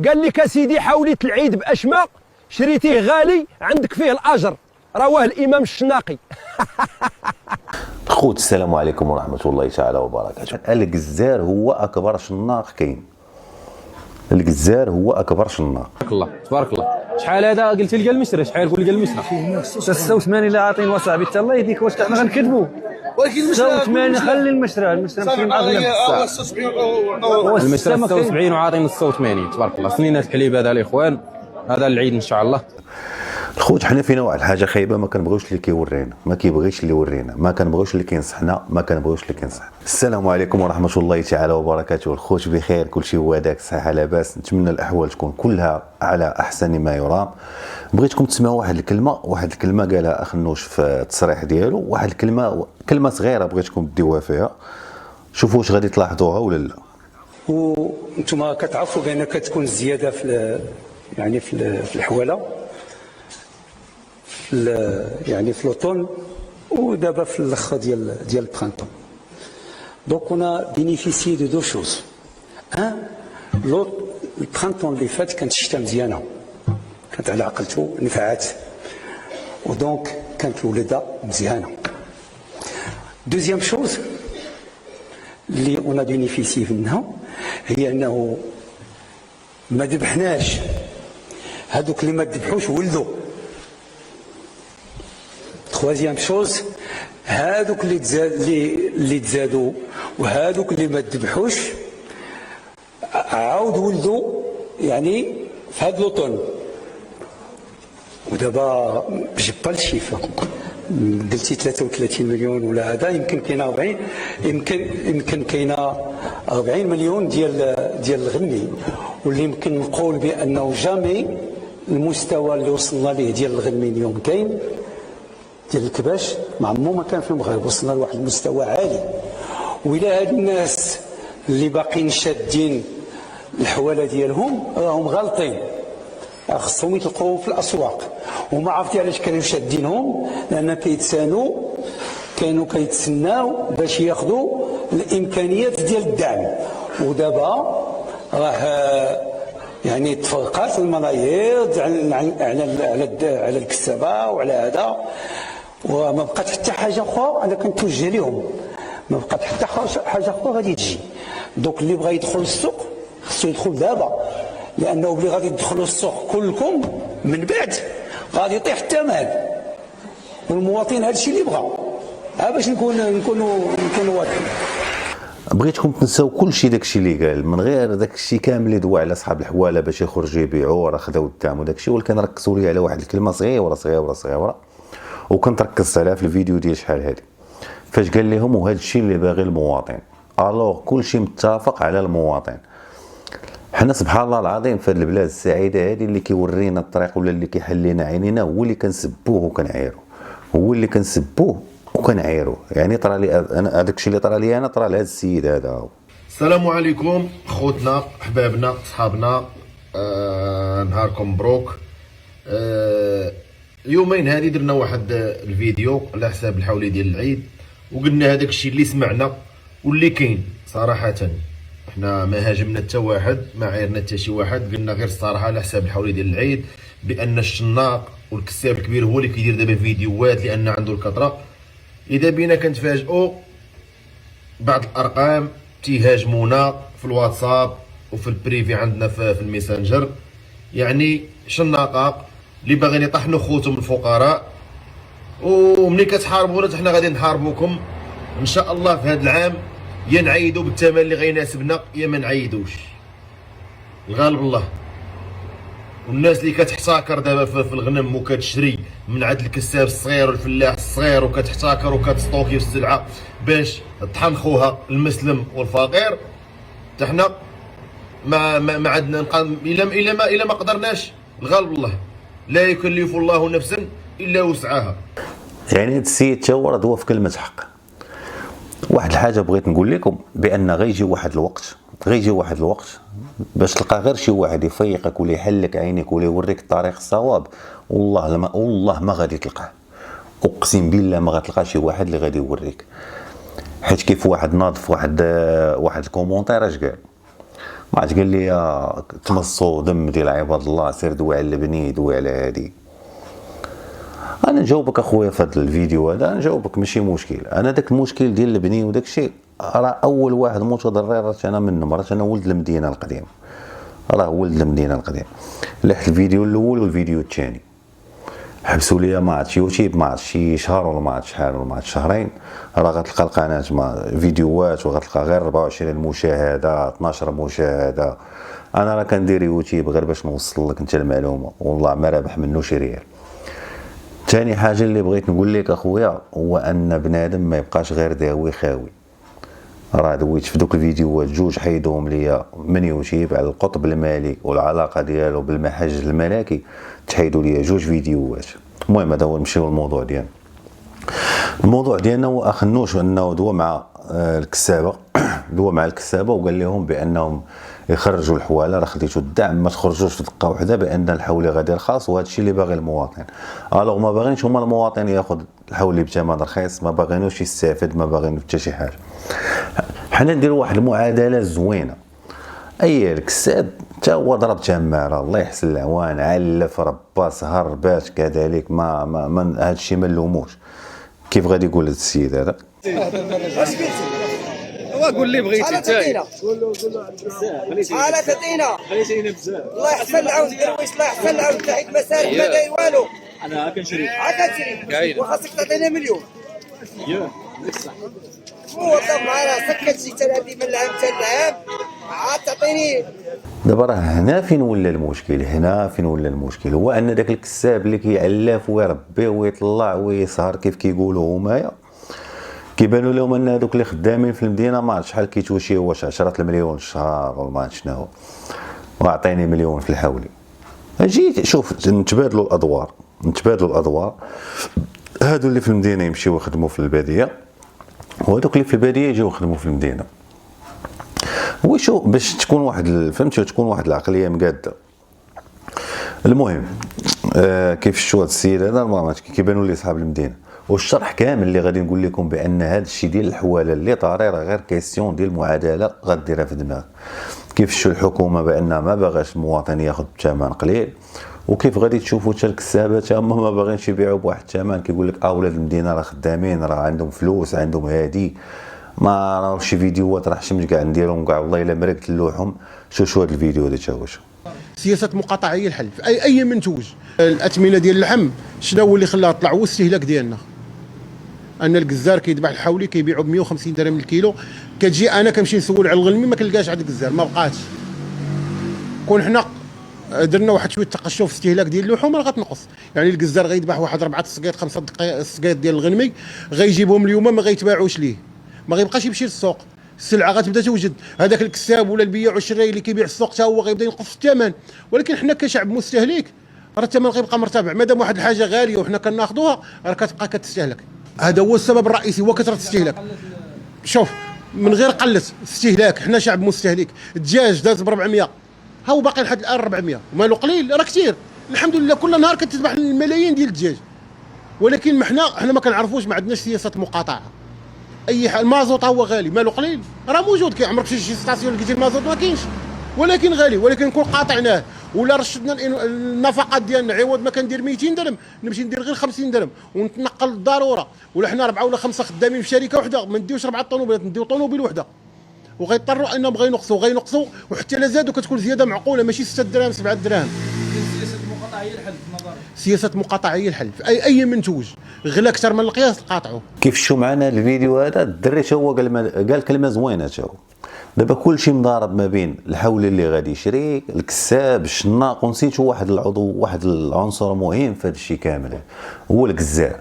قال لك اسيدي حاوليت العيد باشماء شريتيه غالي عندك فيه الاجر، رواه الامام الشناقي. خوت السلام عليكم ورحمه الله تعالى وبركاته. الجزار هو اكبر شناق كاين، الجزار هو اكبر شناق. تبارك الله تبارك الله. شحال هذا قلت لي المشري؟ شحال قول لي المشري 86 اللي عاطين وصاحبي حتى الله يهديك. واش حنا غنكذبوا؟ ولكن 86 خلي المشري ماشي مع اغلب المشري 76 وعاطين 86 تبارك الله. سنينات الحليب هذا الاخوان، هذا العيد ان شاء الله. الخوت حنا فينا واحد الحاجه خايبه، ما كنبغيوش اللي كيورينا، ما كيبغيش اللي يورينا، ما كنبغيوش اللي كينصحنا، ما كنبغيوش اللي كينصح. السلام عليكم ورحمه الله تعالى وبركاته. الخوت بخير، كلشي هو داك صحه لاباس، نتمنى الاحوال تكون كلها على احسن ما يرام. بغيتكم تسمعوا واحد الكلمه قالها اخ نوش في التصريح ديالو، واحد كلمه صغيره بغيتكم تديوها فيها، شوفوا واش غادي تلاحظوها ولا لا. وانتم كتعرفوا بان كتكون الزياده في يعني في الحواله، يعني في لوطون ودابا في الاخر ديال البرانتون. دونك انا بينيفيسي دو دو شوز. البرانتون اللي فات كانت الشتاء مزيانه، كانت على عقلته نفعات، ودونك كانت الولاده مزيانه. دوزيام شوز اللي انا بينيفيسي منها هي انه ما ذبحناش هذوك اللي ما ذبحوش ولدوا. troisième شوز هذوك اللي تزادوا وهذوك اللي ما ذبحوش عاود ولدوا يعني في هذا الوطن. ودابا جبا الشيفه قلتي 33 مليون ولا هذا، يمكن كاينه 40، يمكن كاينه 40 مليون ديال الغني، واللي يمكن نقول بانه جامي المستوى اللي وصلنا ليه ديال الغنمي اليوم كاين ديال الكباش ما عمو ما كان في المغرب. وصلنا لواحد المستوى عالي، وإلا هاد الناس اللي باقيين شادين الحواله ديالهم راهم غالطين، خصهم يتلقوا في الاسواق. وما عرفتي علاش كانوا شادينهم، لان كانوا كيتسناو باش ياخذوا الامكانيات ديال الدعم. ودابا راه يعني تفرقات الملايير على الكسابه وعلى هذا، وما بقات حتى حاجه اخرى انا كنتوجه لهم، ما بقات حتى حاجه اخرى غادي تجي. دونك اللي بغى يدخل السوق خصو يدخل دابا، لانه اللي غادي تدخلوا السوق كلكم من بعد غادي يطيح الثمن، والمواطن هذا الشيء اللي بغى. باش نكونوا واضحين. بغيتكم تنساو كلشي داكشي اللي قال، من غير داكشي كامل اللي دوا على اصحاب الحواله باش يخرجوا يبيعوا راه خداو الدعم وداكشي، ولكن ركزوا لي على واحد الكلمه صغيره وكنت ركزت عليها في الفيديو ديال شحال هادي، فاش قال لهم وهذا الشيء اللي باغي المواطن. الوغ كلشي متفق على المواطن. حنا سبحان الله العظيم في هذه البلاد السعيده هذه اللي كيورينا الطريق ولا اللي كيحل لنا عينينا هو اللي كنسبوه وكنعايروه، يعني طرا لي انا هذاك الشيء اللي طرا لي انا طرا لهذا السيد هذا. السلام عليكم خوتنا حبابنا صحابنا، نهاركم مبروك. يومين هذه درنا واحد الفيديو على حساب الحولي ديال العيد، وقلنا هذاك الشيء اللي سمعنا واللي كاين. صراحه احنا ما هاجمنا حتى واحد، ما عايرنا حتى شي واحد، قلنا غير الصراحه على حساب الحولي ديال العيد بان الشناق والكساب الكبير هو اللي كيدير دابا فيديوهات لان عنده الكثره. اذا بينا كنتفاجئوا بعض الارقام تيهاجمونا في الواتساب وفي البريفي عندنا في الميسنجر، يعني شناقه اللي باغيين يطحنوا خوتهم الفقراء. وملي كتحاربونا حنا غادي نحاربوكم ان شاء الله في هذا العام، يا نعيدوا بالثمن اللي غيناسبنا يا ما نعيدوش، الغالب الله. والناس اللي كتحتكر دابا في الغنم وكتشري من عند الكساب الصغير والفلاح الصغير وكتحتكر وكتستوكي السلعه باش طحن خوها المسلم والفقير، حتى حنا ما عندنا الا ما قدرناش، الغالب الله لا يكلف الله نفسا الا وسعها. يعني هذا السيد تا هو راه هو في كلمه حق. واحد الحاجه بغيت نقول لكم بان غيجي واحد الوقت باش تلقى غير شي واحد يفيقك ولا يحلك عينيك ولا يوريك الطريق الصواب، والله ما غادي تلقاه، اقسم بالله ما غتلقى شي واحد اللي غادي يوريك. حيت كيف واحد ناضف واحد الكومونتير اش قال، ما عرفت، قال لي تمصوا دم ديال عباد الله، سير دوي على البني، دوي على هادي. انا نجاوبك اخويا في هذا الفيديو هذا، نجاوبك ماشي مشكل. انا داك المشكل ديال البني وداك الشيء، راه اول واحد متضرر راه انا منهم، راه انا ولد المدينه القديم، راه ولد المدينه القديم. لحت الفيديو الاول والفيديو الثاني، حبسوا لي ما عرفت يوتيوب، ما عرفت شي شهر ولا ما عرفت شحال ولا ما عرفت شهرين، راه غتلقى القناه ما فيديوهات وغتلقى غير 24 مشاهده 12 مشاهده. انا راه كندير يوتيوب غير باش نوصل لك انت المعلومه، والله ما رابح منه شي ريال. ثاني حاجه اللي بغيت نقول لك اخويا هو ان بنادم ما يبقاش غير داوي خاوي. راه دويت في دوك الفيديوهات جوج حيدهم ليا من يوتيوب على القطب المالي والعلاقه ديالو بالمحاج الملكي، تحيدوا ليا جوج فيديوهات. المهم هذا هو نمشيو للموضوع ديالنا. الموضوع ديالنا هو اخ النوش، انه دوا مع الكسابه دوا مع الكسابه وقال لهم بانهم يخرجوا الحواله، راه خديتوا الدعم ما تخرجوش في دقه واحده بان الحولي غادي رخاص، وهذا الشيء اللي باغي المواطن. الوغ ما باغينش هما المواطن ياخذ الحولي بثمن رخيص، ما باغينوش يستافد، ما باغينو حتى شي حاجه. حنا نديروا واحد المعادله زوينه، اي الكساب حتى هو ضرب تماره، الله يحسن العوان، علف ربا سهر بات كذلك، ما هذا الشيء ما نلوموش. كيف غادي يقول هذا السيد هذا؟ قول لي بغيتي انت. حالة تدينا الله يحسن العون درويش، الله يحسن العون تحيد مسارك ما داير والو. انا كنشري وخاصك تعطينا مليون. موظف معنا سكت شي تلاتي من العام حتى العام عاد تعطيني. دابا راه هنا فين ولا المشكل، هنا فين ولا المشكل هو ان داك الكساب اللي كيعلف ويربي ويطلع ويسهر كيف كيقولوا همايا، كيبانوا لهم ان هذوك اللي خدامين في المدينه ما عرفت شحال كيتوشيو، واش 10 المليون الشهر ولا ما عرفت شنو، واعطيني مليون في الحولي. اجي شوف نتبادلوا الادوار، هادو اللي في المدينه يمشيو يخدموا في الباديه، وهذوك اللي في الباديه يجيو يخدموا في المدينه. وشو باش تكون واحد فهمتي، تكون واحد العقليه مقاده. المهم كيف شفتوا هذا السيد هذا ما كيبانوا لي صحاب المدينه، والشرح كامل اللي غادي نقول لكم بان هذا الشيء ديال الحواله اللي طاري راه غير كيسيون ديال المعادله غديرها في دماغ. كيف شفتوا الحكومه بانها ما باغاش المواطن ياخذ بثمن قليل، وكيف غادي تشوفوا حتى الكسابه هما ما باغينش يبيعوا بواحد الثمن، كيقول لك اولاد المدينه راه خدامين، راه عندهم فلوس، عندهم هادي. ما راه شي فيديوهات راه حشمت كاع نديرهم كاع، والله الا مرقت اللوحهم. شو هذا الفيديو هذا تا هو شو سياسه مقاطعيه الحل في اي منتوج. الاثمنه ديال اللحم شنو هو اللي خلاها تطلع؟ هو الاستهلاك ديالنا، ان الجزار كيذبح الحولي كيبيعوا ب 150 درهم الكيلو، كتجي انا كنمشي نسول على الغلمي ما كنلقاش عند الجزار، ما بقاتش. كون حنا درنا واحد شويه تقشف في استهلاك ديال اللحوم راه غتنقص. يعني الجزار غيذبح واحد 4 سقايط 5 سقايط ديال الغنمي، غيجيبهم اليوم ما غيتباعوش ليه، ما غيبقاش يمشي للسوق، السلعه غتبدا توجد. هذاك الكساب ولا البياع والشراي اللي كيبيع في السوق حتى هو غيبدا ينقص في الثمن. ولكن حنا كشعب مستهلك راه الثمن غيبقى مرتفع، مادام واحد الحاجه غاليه وحنا كناخذوها راه كتبقى كتستهلك. هذا هو السبب الرئيسي، هو كثره الاستهلاك. شوف من غير قله استهلاك، حنا شعب مستهلك. الدجاج داز ب 400، ها هو باقي لحد الان 400، ومالو قليل راه كثير. الحمد لله كل نهار كتذبح الملايين ديال الدجاج، ولكن حنا ما كنعرفوش، ما عندناش سياسه مقاطعه. اي حال المازوط هو غالي، مالو قليل راه موجود. عمرك شي ستاسيون لقيتي المازوط؟ ما كاينش، ولكن غالي. ولكن نكون قاطعناه ولا رشدنا النفقات ديالنا، عوض ما كندير 200 درهم نمشي ندير غير 50 درهم ونتنقل بالضروره. ولا حنا 4 ولا 5 خدامين في شركه وحده، ما نديوش 4 طوموبيلات، نديو طوموبيل وحده، وغيضطروا انهم غينقصوا وحتى لا زادوا كتكون زياده معقوله، ماشي 6 دراهم 7 دراهم. سياسه المقاطعيه الحل في نظرك؟ سياسه مقاطعيه الحل في اي منتوج غلا اكثر من القياس قاطعوه. كيف شفتوا معنا الفيديو هذا الدري هو قال كلمه زوينه. هو دابا كلشي مضارب ما بين الحولي اللي غادي يشري، الكساب، الشناق، ونسيتوا واحد العضو، واحد العنصر مهم في هذا الشيء كامل، هو الجزار.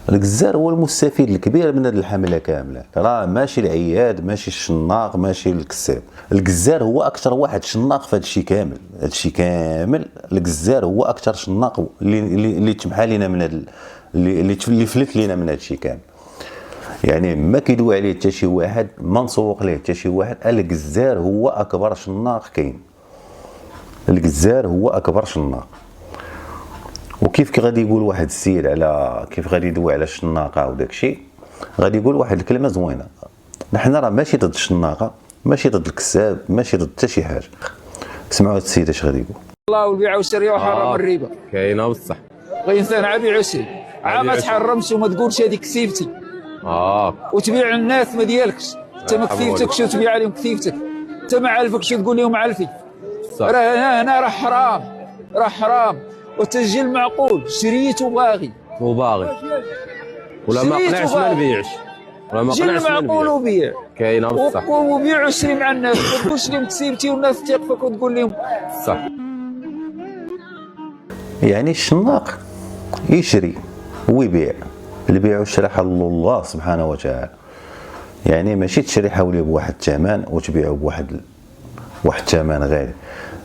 الجزار هو المستفيد الكبير من هذه الحمله كامله، راه ماشي العياد، ماشي الشناق، ماشي الكساب. الجزار هو اكثر واحد شناق في هذا الشيء كامل، هذا الشيء كامل. الجزار هو اكثر شناق اللي تمحى لنا من اللي فلت لنا من هذا الشيء كامل. يعني ما كيدوي عليه حتى شي واحد، ما نسوق ليه حتى شي واحد. الجزار هو اكبر شناق كاين، الجزار هو اكبر شناق. وكيف غادي يقول واحد السيد على كيف غادي يدوي على الشناقه وداك الشيء، غادي يقول واحد الكلمه زوينه. نحن راه ماشي ضد الشناقه، ماشي ضد الكساب، ماشي ضد حتى شي حاجه. سمعوا هاد السيد اش غادي يقول. الله والبيع والشراء وحرم الربا. كاينه بصح. بغي انسان عا بيع وشري، عا ما تحرمش وما تقولش هذيك كسيفتي. وتبيع الناس ما ديالكش، انت ما كسيفتكش وتبيع عليهم كسيفتك. انت ما عالفكش تقول لهم عالفي. راه هنا راه حرام، راه حرام. وتسجيل معقول، شريت وباغي ولا ما قنعش ما نبيعش، ولا ما قنعش ما معقول وبيع. كاينه بصح. وبيع وشري مع الناس، ما تقولش لهم كسيفتي والناس تيقفك وتقول لهم صح. يعني الشناق يشري ويبيع، البيع والشراء حل الله سبحانه وتعالى. يعني ماشي تشري حولي بواحد الثمن وتبيعه بواحد الثمن غالي.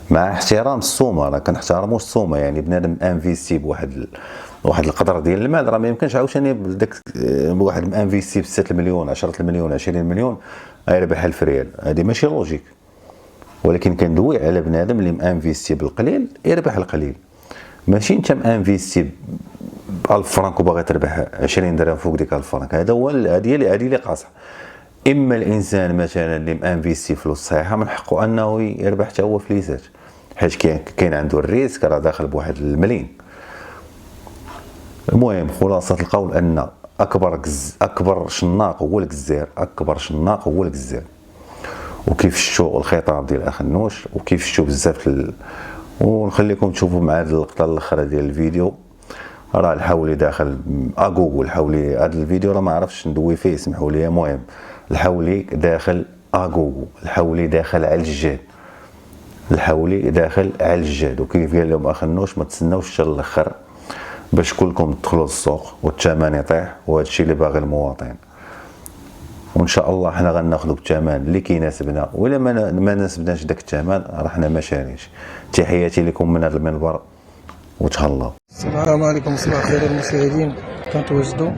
مع احترام السومه، راه كنحترموا السومه. يعني بنادم انفيستي بواحد القدر ديال المال، راه ما يمكنش عاوتاني بداك واحد انفيستي ب 6 مليون 10 المليون 20 مليون يربح 1000 ريال. هذه ماشي لوجيك. ولكن كندوي على بنادم اللي مانفيستي بالقليل يربح القليل. ماشي انت مانفيستي ب 1000 فرنك وباغي تربح 20 درهم فوق ديك 1000 فرنك. هذا هو هذه اللي قاصحه. اما الانسان مثلا اللي مانفيستي فلوس صحيحه من حقه انه يربح حتى هو فليسات، حيت كاين عنده الريسك، راه داخل بواحد المليين. المهم خلاصه القول ان اكبر شناق هو الجزار، اكبر شناق هو الجزار. وكيف شفتوا الخطاب ديال اخ النوش، وكيف شفتوا بزاف ونخليكم تشوفوا مع هذه اللقطه الاخرى ديال الفيديو. راه الحولي داخل اغوغو. الحولي هذا الفيديو راه ما عرفتش ندوي فيه، اسمحوا لي. المهم الحولي داخل اغوغو، الحولي داخل على الجهاد، الحولي داخل على الجهاد. وكيف قال لهم اخ النوش ما تسناوش حتى الاخر باش كلكم تدخلوا للسوق والثمن يطيح، وهذا الشيء اللي باغي المواطن. وان شاء الله حنا غناخذوا بالثمن اللي كيناسبنا، ولا ما ناسبناش داك الثمن راه حنا ما شاريش. تحياتي لكم من هذا المنبر وتهلاو. السلام عليكم، صباح الخير المشاهدين. كنتواجدوا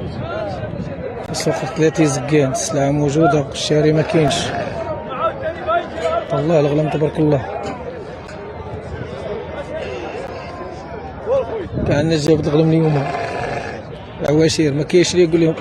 في سوق 30 زكان، السلعه موجوده، الشاري ما كاينش. الله الغلام تبارك الله. كاع الناس جاوبت الغلام اليوم، العواشير ما كاينش اللي يقول لهم